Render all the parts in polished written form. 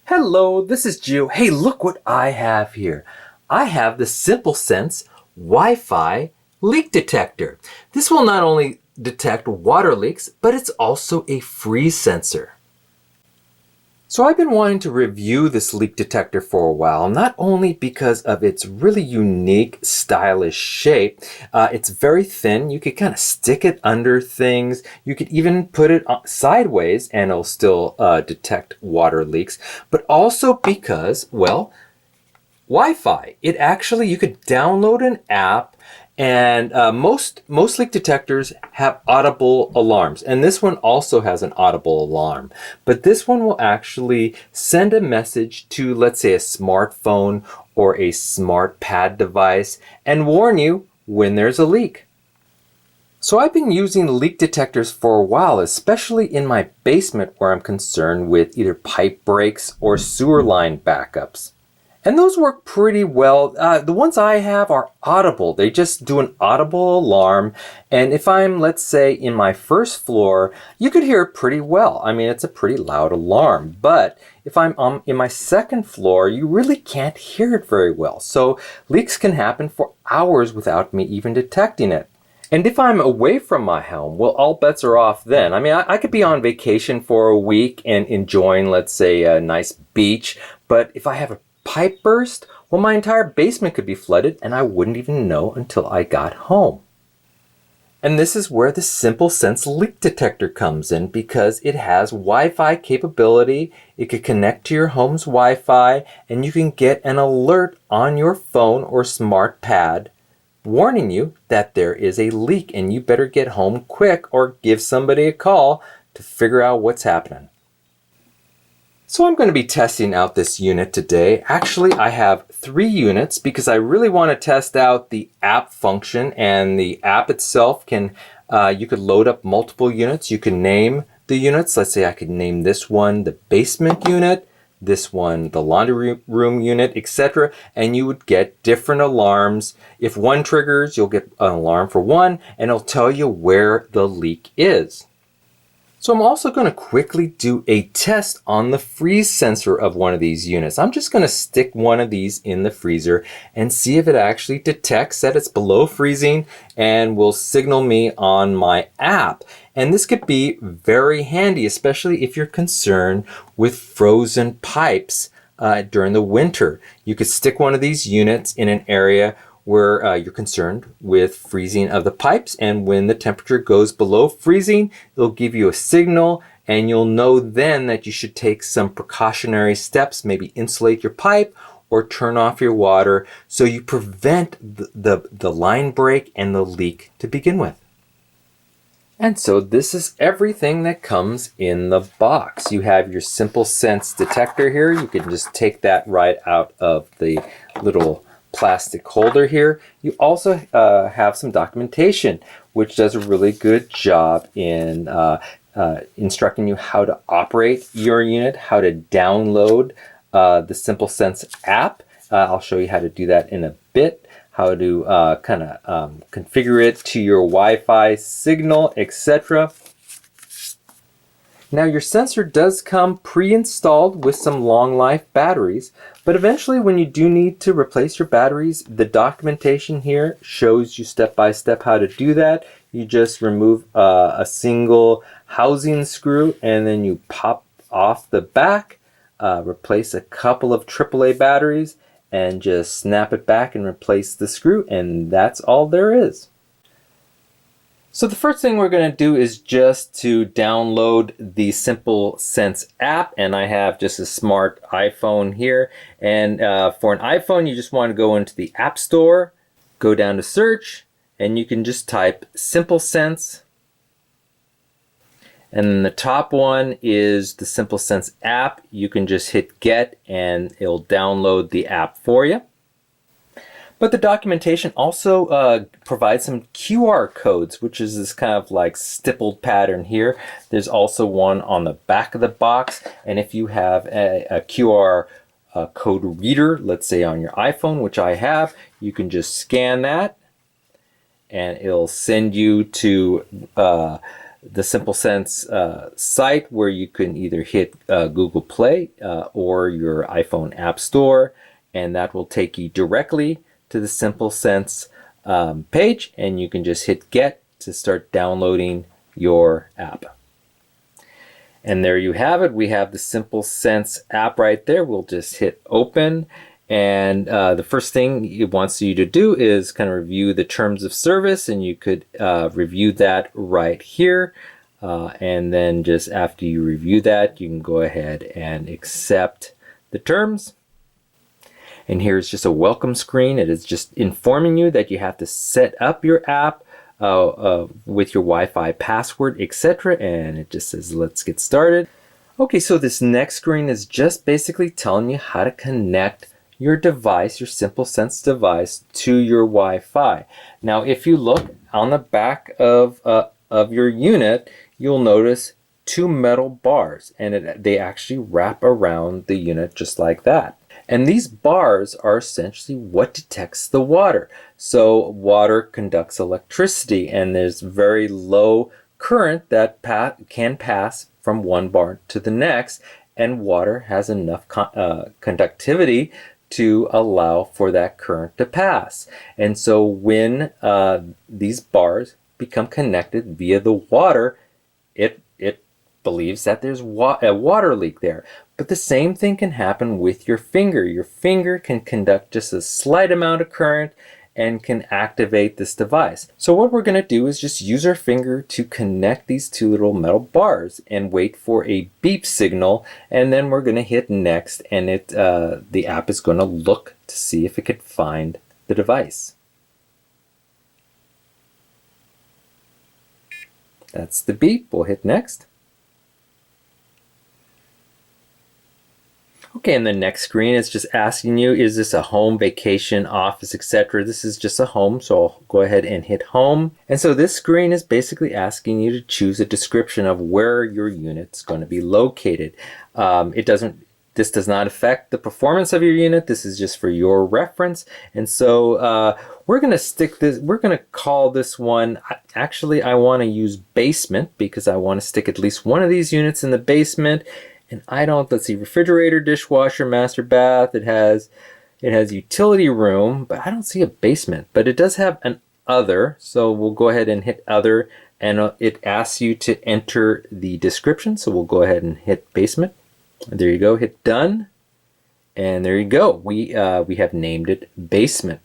Hello, this is Gio. Hey, look what I have here. I have the Sence Wi-Fi leak detector. This will not only detect water leaks, but it's also a freeze sensor. So I've been wanting to review this leak detector for a while, not only because of its really unique, stylish shape. It's very thin. You could kind of stick it under things. You could even put it sideways and it'll still detect water leaks. But also because, well, Wi-Fi. You could download an app, and most leak detectors have audible alarms, and this one also has an audible alarm. But this one will actually send a message to, let's say, a smartphone or a smart pad device and warn you when there's a leak. So I've been using leak detectors for a while, especially in my basement where I'm concerned with either pipe breaks or sewer line backups. And those work pretty well. The ones I have are audible. They just do an audible alarm. And if I'm, let's say, in my first floor, you could hear it pretty well. I mean, it's a pretty loud alarm. But if I'm in my second floor, you really can't hear it very well. So leaks can happen for hours without me even detecting it. And if I'm away from my home, well, all bets are off then. I mean, I could be on vacation for a week and enjoying, let's say, a nice beach. But if I have a pipe burst, well, my entire basement could be flooded and I wouldn't even know until I got home. And this is where the Sence leak detector comes in, because it has Wi-Fi capability. It could connect to your home's Wi-Fi and you can get an alert on your phone or smart pad warning you that there is a leak and you better get home quick or give somebody a call to figure out what's happening. So I'm going to be testing out this unit today. Actually, I have 3 units because I really want to test out the app function, and the app itself can, you could load up multiple units. You can name the units. Let's say I could name this one the basement unit, this one the laundry room unit, etc. And you would get different alarms. If one triggers, you'll get an alarm for one, and it'll tell you where the leak is. So I'm also going to quickly do a test on the freeze sensor of one of these units. I'm just going to stick one of these in the freezer and see if it actually detects that it's below freezing and will signal me on my app. And this could be very handy, especially if you're concerned with frozen pipes during the winter. You could stick one of these units in an area where you're concerned with freezing of the pipes, and when the temperature goes below freezing, it'll give you a signal, and you'll know then that you should take some precautionary steps, maybe insulate your pipe or turn off your water so you prevent the line break and the leak to begin with. And so this is everything that comes in the box. You have your simple Sence detector here. You can just take that right out of the little plastic holder here. You also have some documentation which does a really good job in instructing you how to operate your unit, how to download the Simple Sence app. I'll show you how to do that in a bit, how to configure it to your Wi-Fi signal, etc. Now your sensor does come pre-installed with some long life batteries, but eventually when you do need to replace your batteries, the documentation here shows you step by step how to do that. You just remove a single housing screw and then you pop off the back, replace a couple of AAA batteries and just snap it back and replace the screw, and that's all there is. So the first thing we're going to do is just to download the Simple Sence app, and I have just a smart iPhone here. And for an iPhone, you just want to go into the App Store, go down to search, and you can just type Simple Sence. And then the top one is the Simple Sence app. You can just hit get and it'll download the app for you. But the documentation also provides some QR codes, which is this kind of like stippled pattern here. There's also one on the back of the box, and if you have a QR code reader, let's say on your iPhone, which I have, you can just scan that and it'll send you to the Simple Sense site, where you can either hit Google Play or your iPhone App Store, and that will take you directly to the Simple Sense page, and you can just hit Get to start downloading your app. And there you have it. We have the Simple Sense app right there. We'll just hit Open. And the first thing it wants you to do is kind of review the terms of service, and you could review that right here. And then just after you review that, you can go ahead and accept the terms. And here's just a welcome screen. It is just informing you that you have to set up your app with your Wi-Fi password, etc. And it just says, let's get started. Okay, so this next screen is just basically telling you how to connect your device, your Simple Sense device, to your Wi-Fi. Now, if you look on the back of your unit, you'll notice two metal bars, and they actually wrap around the unit just like that. And these bars are essentially what detects the water. So water conducts electricity, and there's very low current that can pass from one bar to the next, and water has enough conductivity to allow for that current to pass. And so when these bars become connected via the water, it believes that there's a water leak there. But the same thing can happen with your finger. Your finger can conduct just a slight amount of current and can activate this device. So what we're going to do is just use our finger to connect these two little metal bars and wait for a beep signal, and then we're going to hit next, and the app is going to look to see if it could find the device. That's the beep. We'll hit next. Okay, and the next screen is just asking you, is this a home, vacation, office, etc.? This is just a home, so I'll go ahead and hit home. And so this screen is basically asking you to choose a description of where your unit's going to be located. This does not affect the performance of your unit. This is just for your reference. And so we're going to call this one, actually I want to use basement, because I want to stick at least one of these units in the basement. And let's see, refrigerator, dishwasher, master bath. It has utility room, but I don't see a basement. But it does have an other, so we'll go ahead and hit other, and it asks you to enter the description. So we'll go ahead and hit basement. There you go, hit done, and there you go. We have named it basement.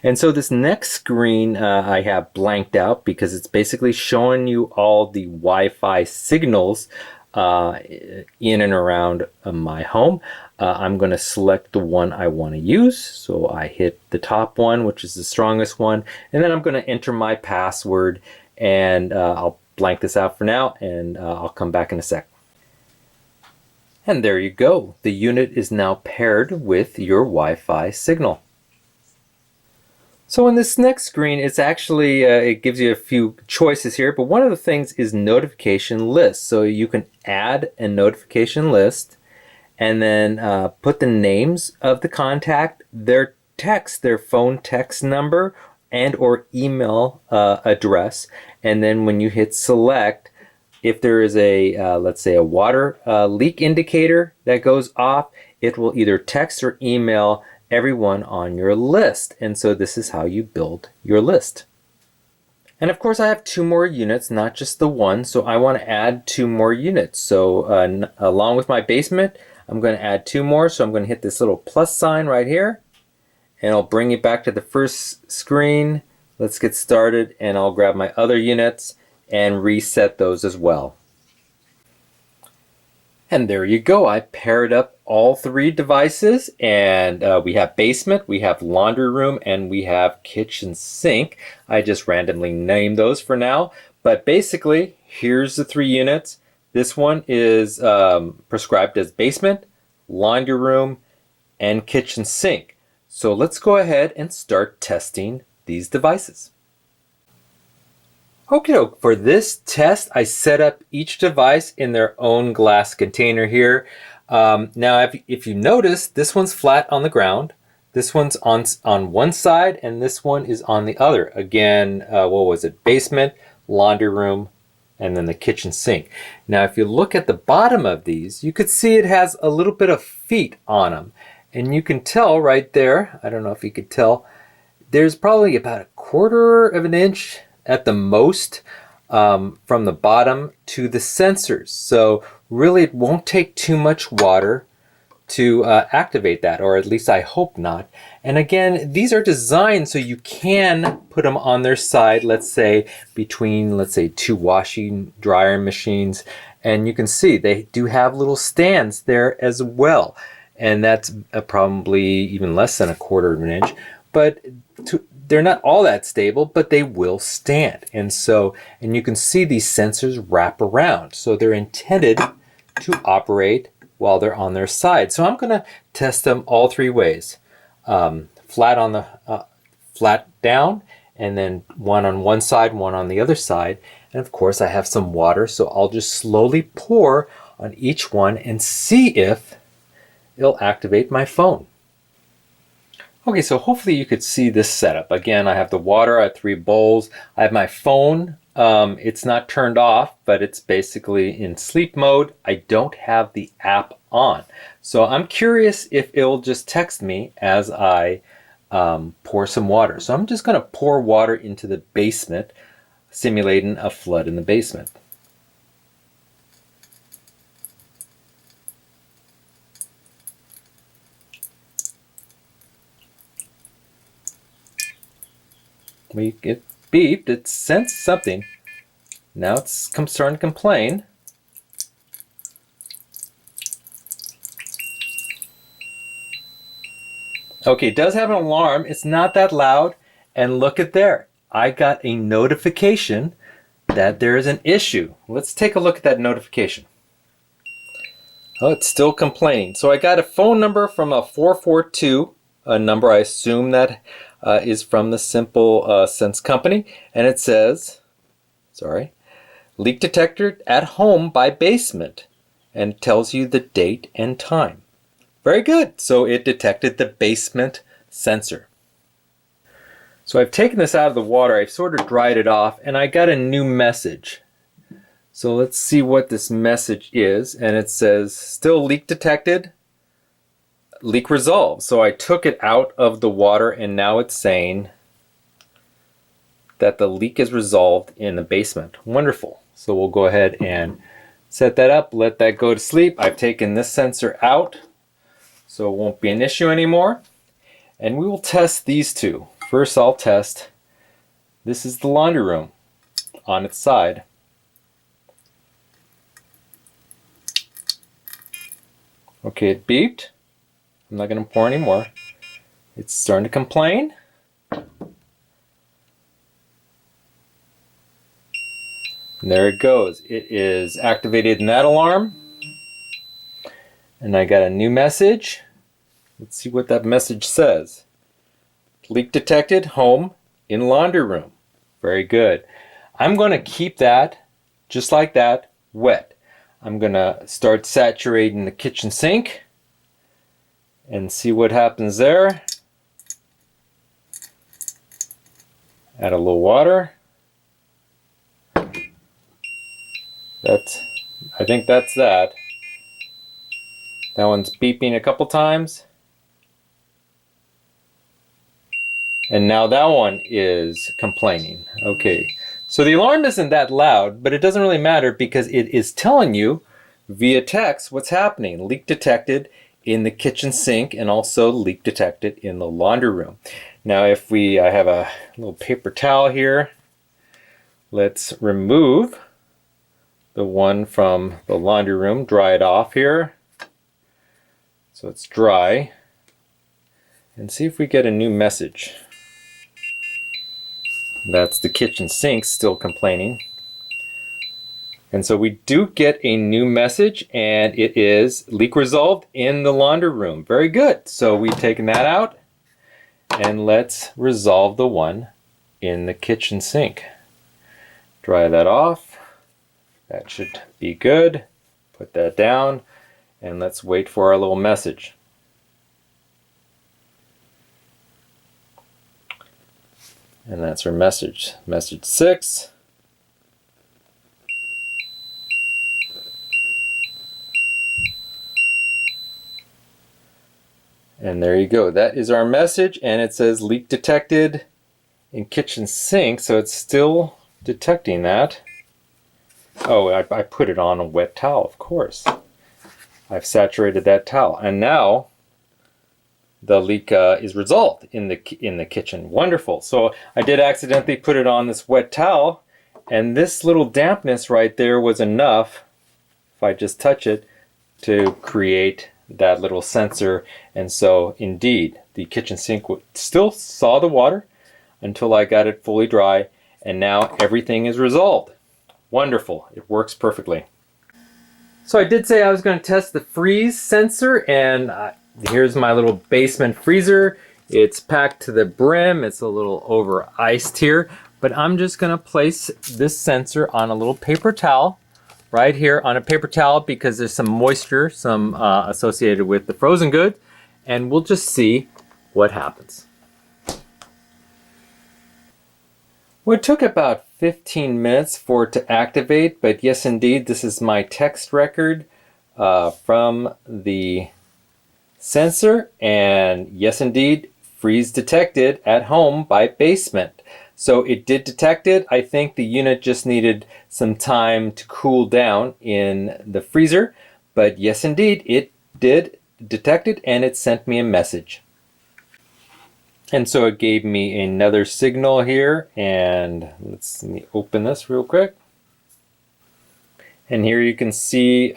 And so this next screen I have blanked out because it's basically showing you all the Wi-Fi signals in and around my home. I'm going to select the one I want to use. So I hit the top one, which is the strongest one, and then I'm going to enter my password, and I'll blank this out for now, and I'll come back in a sec. And there you go. The unit is now paired with your Wi-Fi signal. So in this next screen, it's actually, it gives you a few choices here, but one of the things is notification list. So you can add a notification list, and then put the names of the contact, their text, their phone text number, and or email address. And then when you hit select, if there is a, let's say, a water leak indicator that goes off, it will either text or email everyone on your list. And so this is how you build your list. And of course I have two more units, not just the one, so I want to add two more units. So along with my basement, I'm going to add two more. So I'm going to hit this little plus sign right here, and I'll bring you back to the first screen. Let's get started, and I'll grab my other units and reset those as well. And there you go. I paired up all three devices, and we have basement, we have laundry room, and we have kitchen sink. I just randomly named those for now, but basically here's the three units. This one is prescribed as basement, laundry room, and kitchen sink. So let's go ahead and start testing these devices. Okay, for this test, I set up each device in their own glass container here. Now, if you notice, this one's flat on the ground, this one's on one side, and this one is on the other. Again, what was it? Basement, laundry room, and then the kitchen sink. Now if you look at the bottom of these, you could see it has a little bit of feet on them. And you can tell right there, I don't know if you could tell, there's probably about 1/4 of an inch at the most from the bottom to the sensors. So really it won't take too much water to activate that, or at least I hope not. And again, these are designed so you can put them on their side, let's say between, let's say, 2 washing dryer machines. And you can see they do have little stands there as well. And that's probably even less than 1/4 of an inch. But they're not all that stable, but they will stand. And you can see these sensors wrap around. So they're intended to operate while they're on their side. So I'm going to test them all 3 ways. Flat on the flat down, and then one on one side, one on the other side. And of course I have some water, so I'll just slowly pour on each one and see if it'll activate my phone. Okay, so hopefully you could see this setup. Again, I have the water, I have 3 bowls. I have my phone. It's not turned off, but it's basically in sleep mode. I don't have the app on. So I'm curious if it'll just text me as I pour some water. So I'm just going to pour water into the basement, simulating a flood in the basement. It beeped, it sensed something. Now it's starting to complain. Okay, it does have an alarm. It's not that loud. And look at there. I got a notification that there is an issue. Let's take a look at that notification. Oh, it's still complaining. So I got a phone number from a 442, a number I assume that is from the Simple Sence company. And it says, leak detector at home by basement, and tells you the date and time. Very good. So it detected the basement sensor. So I've taken this out of the water. I've sort of dried it off, and I got a new message. So let's see what this message is. And it says, still leak detected, leak resolved. So I took it out of the water, and now it's saying that the leak is resolved in the basement. Wonderful. So we'll go ahead and set that up, let that go to sleep. I've taken this sensor out, so it won't be an issue anymore. And we will test these 2. First I'll test, this is the laundry room on its side. Okay, it beeped. I'm not going to pour anymore. It's starting to complain. And there it goes. It is activated in that alarm. And I got a new message. Let's see what that message says. Leak detected, home, in laundry room. Very good. I'm going to keep that, just like that, wet. I'm going to start saturating the kitchen sink and see what happens there. Add a little water. I think that's that. That one's beeping a couple times. And now that one is complaining. Okay, so the alarm isn't that loud, but it doesn't really matter because it is telling you via text what's happening. Leak detected in the kitchen sink, and also leak detected in the laundry room. Now I have a little paper towel here. Let's remove the one from the laundry room, dry it off here. So it's dry. And see if we get a new message. That's the kitchen sink still complaining. And so we do get a new message, and it is leak resolved in the laundry room. Very good. So we've taken that out, and let's resolve the one in the kitchen sink. Dry that off. That should be good. Put that down, and let's wait for our little message. And that's our message. Message 6. And there you go. That is our message, and it says leak detected in kitchen sink, so it's still detecting that. Oh, I put it on a wet towel, of course. I've saturated that towel, and now the leak is resolved in the kitchen. Wonderful. So I did accidentally put it on this wet towel, and this little dampness right there was enough, if I just touch it, to create that little sensor. And so indeed, the kitchen sink still saw the water until I got it fully dry, and now everything is resolved. Wonderful. It works perfectly. So I did say I was going to test the freeze sensor, and here's my little basement freezer. It's packed to the brim. It's a little over iced here, but I'm just going to place this sensor on a little paper towel right here on a paper towel because there's some moisture, associated with the frozen good, and we'll just see what happens. Well, it took about 15 minutes for it to activate, but yes, indeed, this is my text record from the sensor, and yes, indeed, freeze detected at home by basement. So it did detect it. I think the unit just needed some time to cool down in the freezer, but yes, indeed, it did detect it, and it sent me a message. And so it gave me another signal here, and let me open this real quick. And here you can see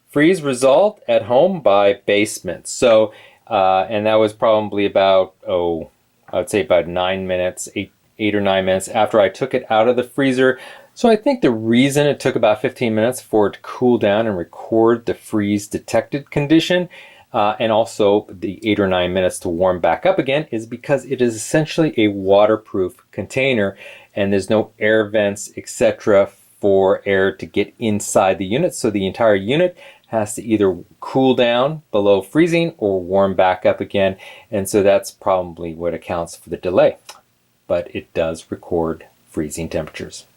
freeze resolved at home by basement. So, and that was probably about, I would say about 9 minutes, eight or 9 minutes after I took it out of the freezer. So I think the reason it took about 15 minutes for it to cool down and record the freeze detected condition, and also the 8 or 9 minutes to warm back up again, is because it is essentially a waterproof container, and there's no air vents, etc., for air to get inside the unit. So the entire unit has to either cool down below freezing or warm back up again. And so that's probably what accounts for the delay. But it does record freezing temperatures.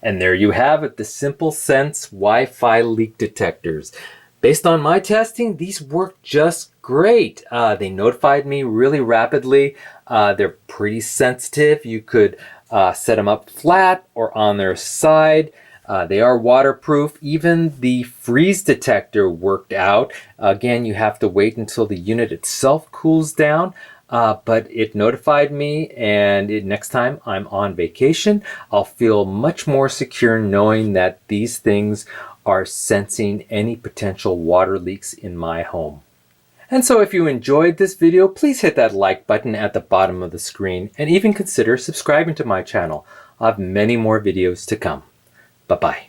And there you have it, the simple Sence Wi-Fi leak detectors. Based on my testing, these work just great. They notified me really rapidly. They're pretty sensitive. You could set them up flat or on their side. They are waterproof. Even the freeze detector worked out. Again, you have to wait until the unit itself cools down. But it notified me, and next time I'm on vacation, I'll feel much more secure knowing that these things are sensing any potential water leaks in my home. And so if you enjoyed this video, please hit that like button at the bottom of the screen, and even consider subscribing to my channel. I'll have many more videos to come. Bye-bye.